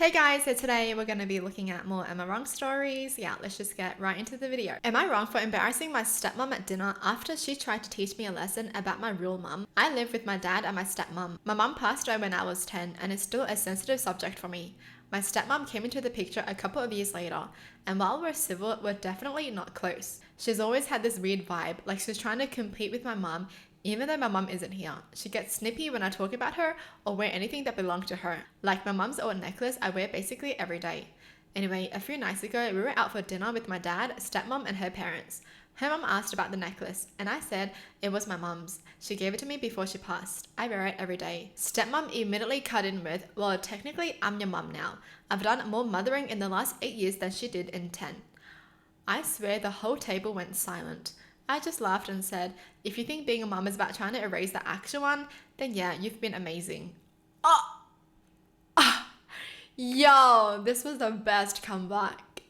Hey guys, so today we're going to be looking at more Am I Wrong stories. Yeah, let's just get right into the video. Am I wrong for embarrassing my stepmom at dinner after she tried to teach me a lesson about my real mum? I live with my dad and my stepmom. My mum passed away when I was 10 and is still a sensitive subject for me. My stepmom came into the picture a couple of years later, and while we're civil, we're definitely not close. She's always had this weird vibe, like she's trying to compete with my mum even though my mum isn't here. She gets snippy when I talk about her or wear anything that belonged to her. Like my mum's old necklace I wear basically every day. Anyway, a few nights ago, we were out for dinner with my dad, stepmom, and her parents. Her mum asked about the necklace, and I said it was my mum's. She gave it to me before she passed. I wear it every day. Stepmom immediately cut in with, well, technically, I'm your mum now. I've done more mothering in the last 8 years than she did in 10. I swear the whole table went silent. I just laughed and said, if you think being a mum is about trying to erase the actual one, then yeah, you've been amazing. Oh! Yo, this was the best comeback.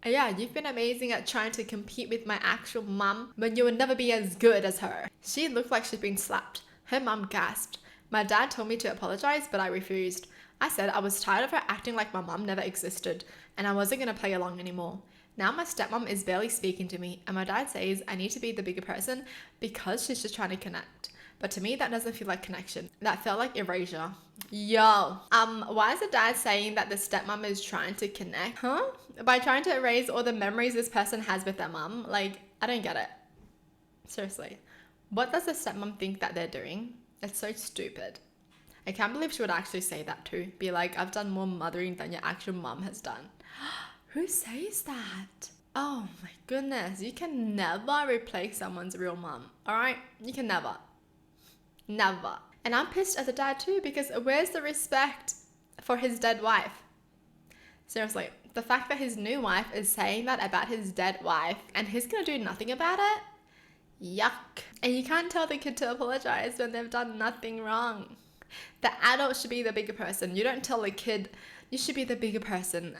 Yeah, you've been amazing at trying to compete with my actual mum, but you will never be as good as her. She looked like she'd been slapped. Her mum gasped. My dad told me to apologize, but I refused. I said I was tired of her acting like my mum never existed, and I wasn't gonna play along anymore. Now my stepmom is barely speaking to me, and my dad says I need to be the bigger person because she's just trying to connect. But to me, that doesn't feel like connection. That felt like erasure. Yo, why is the dad saying that the stepmom is trying to connect? Huh? By trying to erase all the memories this person has with their mum? Like, I don't get it. Seriously. What does the stepmom think that they're doing? It's so stupid. I can't believe she would actually say that too. Be like, I've done more mothering than your actual mum has done. Who says that? Oh my goodness, you can never replace someone's real mum, alright? You can never. Never. And I'm pissed as a dad too because where's the respect for his dead wife? Seriously, the fact that his new wife is saying that about his dead wife and he's gonna do nothing about it? Yuck. And you can't tell the kid to apologize when they've done nothing wrong. The adult should be the bigger person. You don't tell the kid, you should be the bigger person.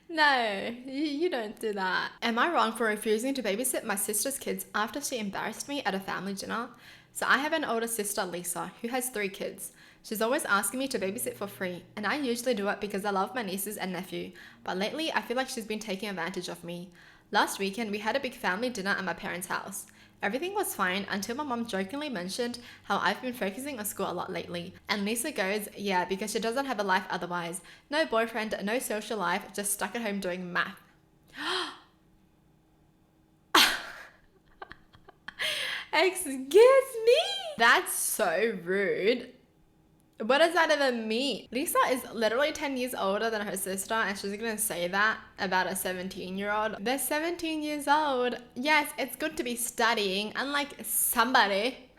No, you don't do that. Am I wrong for refusing to babysit my sister's kids after she embarrassed me at a family dinner? So I have an older sister, Lisa, who has 3 kids. She's always asking me to babysit for free, and I usually do it because I love my nieces and nephew, but lately I feel like she's been taking advantage of me. Last weekend, we had a big family dinner at my parents' house. Everything was fine until my mom jokingly mentioned how I've been focusing on school a lot lately. And Lisa goes, yeah, because she doesn't have a life otherwise. No boyfriend, no social life, just stuck at home doing math. Excuse me? That's so rude. What does that even mean? Lisa is literally 10 years older than her sister and she's gonna say that about a 17-year-old. They're 17 years old. Yes, it's good to be studying, unlike somebody.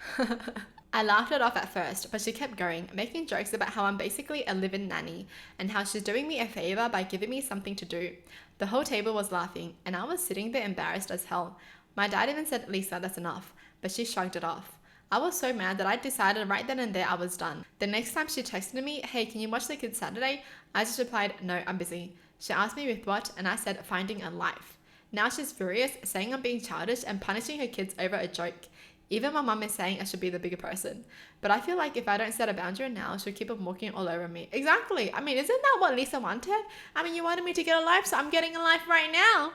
I laughed it off at first, but she kept going, making jokes about how I'm basically a live-in nanny and how she's doing me a favor by giving me something to do. The whole table was laughing and I was sitting there embarrassed as hell. My dad even said, Lisa, that's enough, but she shrugged it off. I was so mad that I decided right then and there I was done. The next time she texted me, hey, can you watch the kids Saturday? I just replied, no, I'm busy. She asked me with what, and I said, finding a life. Now she's furious, saying I'm being childish and punishing her kids over a joke. Even my mum is saying I should be the bigger person. But I feel like if I don't set a boundary now, she'll keep on walking all over me. Exactly. I mean, isn't that what Lisa wanted? I mean, you wanted me to get a life, so I'm getting a life right now.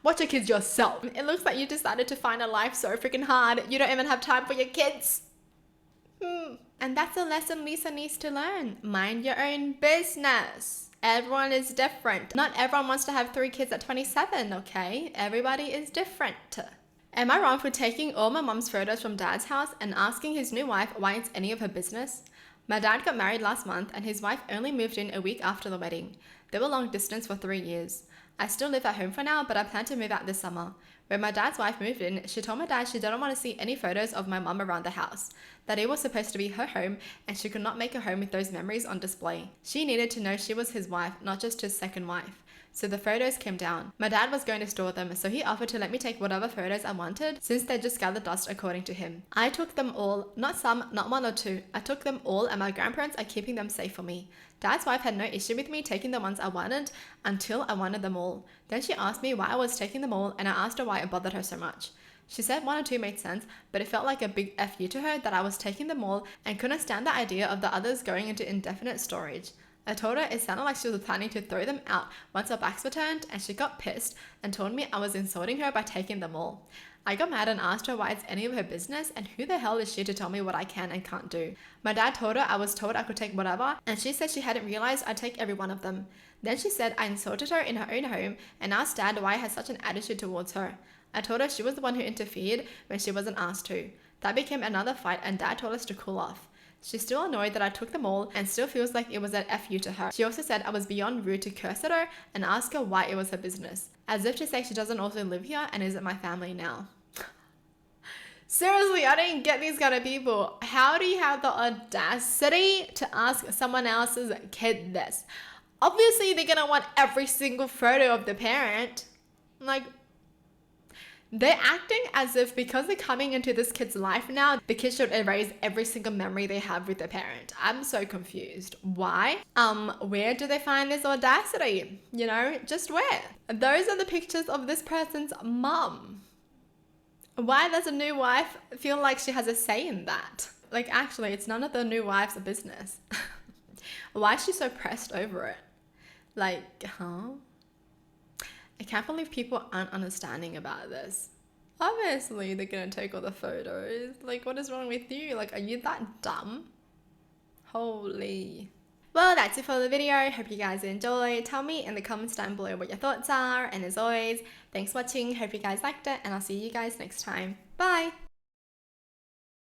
Watch your kids yourself. It looks like you decided to find a life so freaking hard, you don't even have time for your kids. And that's a lesson Lisa needs to learn. Mind your own business. Everyone is different. Not everyone wants to have 3 kids at 27, okay? Everybody is different. Am I wrong for taking all my mom's photos from dad's house and asking his new wife why it's any of her business? My dad got married last month and his wife only moved in a week after the wedding. They were long distance for 3 years. I still live at home for now, but I plan to move out this summer. When my dad's wife moved in, she told my dad she didn't want to see any photos of my mum around the house, that it was supposed to be her home and she could not make a home with those memories on display. She needed to know she was his wife, not just his second wife. So the photos came down. My dad was going to store them, so he offered to let me take whatever photos I wanted since they just gathered dust according to him. I took them all, not some, not 1 or 2. I took them all and my grandparents are keeping them safe for me. Dad's wife had no issue with me taking the ones I wanted until I wanted them all. Then she asked me why I was taking them all and I asked her why it bothered her so much. She said one or two made sense, but it felt like a big F you to her that I was taking them all and couldn't stand the idea of the others going into indefinite storage. I told her it sounded like she was planning to throw them out once our backs were turned, and she got pissed and told me I was insulting her by taking them all. I got mad and asked her why it's any of her business and who the hell is she to tell me what I can and can't do. My dad told her I was told I could take whatever, and she said she hadn't realized I'd take every one of them. Then she said I insulted her in her own home and asked Dad why I had such an attitude towards her. I told her she was the one who interfered when she wasn't asked to. That became another fight and Dad told us to cool off. She's still annoyed that I took them all and still feels like it was an FU to her. She also said I was beyond rude to curse at her and ask her why it was her business, as if to say she doesn't also live here and isn't my family now. Seriously, I don't get these kind of people. How do you have the audacity to ask someone else's kid this? Obviously, they're gonna want every single photo of the parent. Like, they're acting as if because they're coming into this kid's life now, the kid should erase every single memory they have with their parent. I'm so confused. Why? Where do they find this audacity? You know, just where? Those are the pictures of this person's mum. Why does a new wife feel like she has a say in that? Like, actually, it's none of the new wife's business. Why is she so pressed over it? Like, huh? I can't believe people aren't understanding about this. Obviously, they're gonna take all the photos. Like, what is wrong with you? Like, are you that dumb? Holy. Well, that's it for the video. Hope you guys enjoyed. Tell me in the comments down below what your thoughts are. And as always, thanks for watching. Hope you guys liked it. And I'll see you guys next time. Bye!